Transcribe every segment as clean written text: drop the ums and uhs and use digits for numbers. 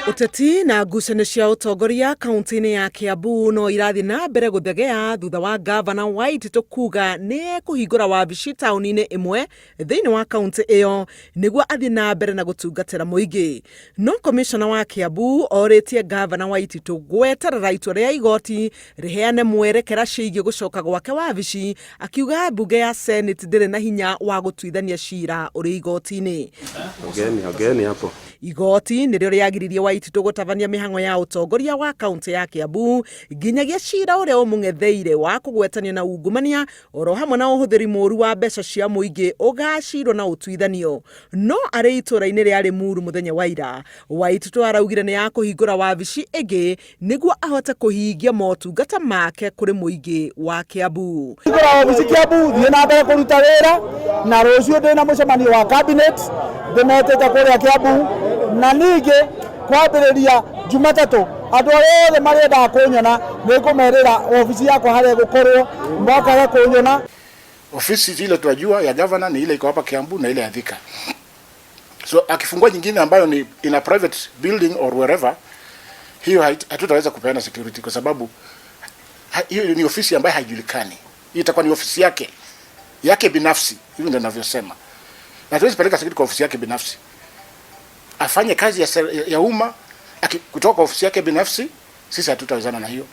Uteti na ngucanio cia utongoria kaunti-ini ya Kiambu no irathi na mbere guthegea thutha wa Ngabana Waititu kuuga niekuhingura wabici tauni-ini imwe thiini wa kaunti iyo niguo athie na mbere na gutungatira muingi. No komicona wa Kiambu oritie Ngabana Waititu gweterera itua ria igoti riheane mwerekera ciigie gucoka gwake wabici, akiuga mbunge ya Senate ndiri na hinya wa gutuithania cira uri igoti-ini. Ogeni hapo. Igoti nirio riagiririe Waititu gutabania mihango ya utongoria wa kaunti ya Kiambu nginyagia cira uria umung'etheire wa kugwetanio na ungumania oro hamwe na uhuthiri moru wa mbeca cia muingi ugacirwo na utuithanio. No ari itura-ini ria Limuru muthenya wa ira, Waititu araugire niakuhingura wabici ingi niguo ahote kuhingia motungata make kuri muingi wa Kiambu. Hingura wabici Kiambu thie na mbere kuruta wira na rucio ndina mucemanio wa cabinet ndimetete kuria Kiambu na ningi kwambiriria Jumatatu andu othe marenda kunyona nikumerira ofisi yako haria gukorwo mwakaga kunyona. Ofisi ile tunajua ya governor ni ile iko hapa Kiambu na ile ya Thika. So akifungua nyingine ambayo ni in a private building or wherever, hiyo hatutaweza kupeana security kwa sababu hiyo ni ofisi ambayo haijulikani. Hii itakuwa ni ofisi yake binafsi, hivyo ndio ninavyosema. Na tuwezi peleka security kwa ofisi yake binafsi. Afanye kazi ya umma kutoka kwa ofisi yake binafsi, sisi hatutawezana na hiyo.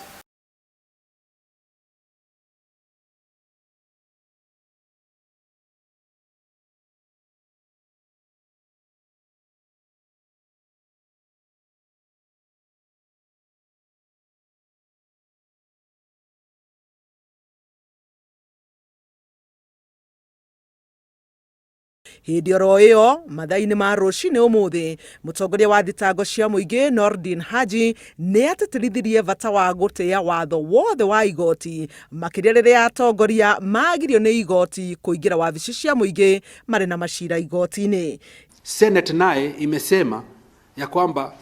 Hindi oro iyo mathaa-ini ma rucini umuthi mutongoria wa thitango cia muingi Noordin Haji ni atetirithirie bata wa gutia watho wothe wa igoti makiria riria atongoria magirio ni igoti kuingira wabici cia muingi mari na macira igoti-ini. Senate naye imesema ya kwamba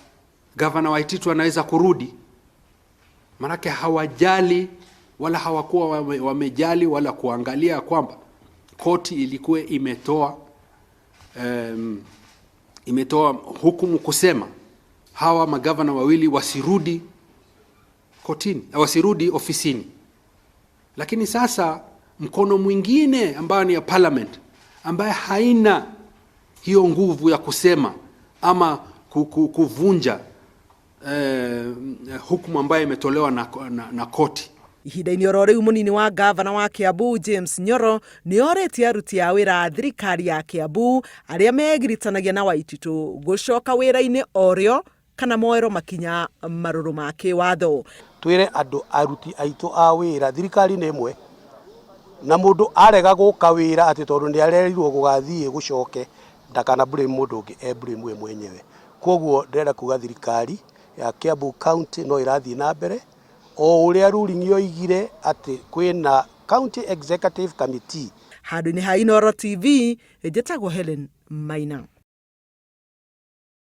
Gavana Waititu anaweza kurudi, manake hawajali wala hawakuwa wamejali wala kuangalia kwamba koti ilikuwa imetoa hukumu kusema hawa magavana wawili wasirudi kotini, wasirudi ofisini. Lakini sasa mkono mwingine ambao ni ya parliament ambaye haina hiyo nguvu ya kusema ama kuvunja hukumu ambayo imetolewa na koti. Ihinda-ini oro riu munini wa Ngabana wa Kiambu James Nyoro ni oretie aruti a wira thirikari ya Kiambu aria megiritanagia na Waititu gucoka wira-ini orio kana moero makinya maruru ma kiwatho. Twire andu aruti aitu a wira thirikari ni imwe na mundu arega guka wira ati tondu ni arerirwo gugathie gucoke ndakana blame mundu ungi blame we mwenyewe. Koguo ndĩrenda kuga thirikari ya Kiambu county no irathie na mbere o uria ruling yoigire ati kwina county executive committee. Handu-ini ha Inooro TV njĩtagwo Helen Maina.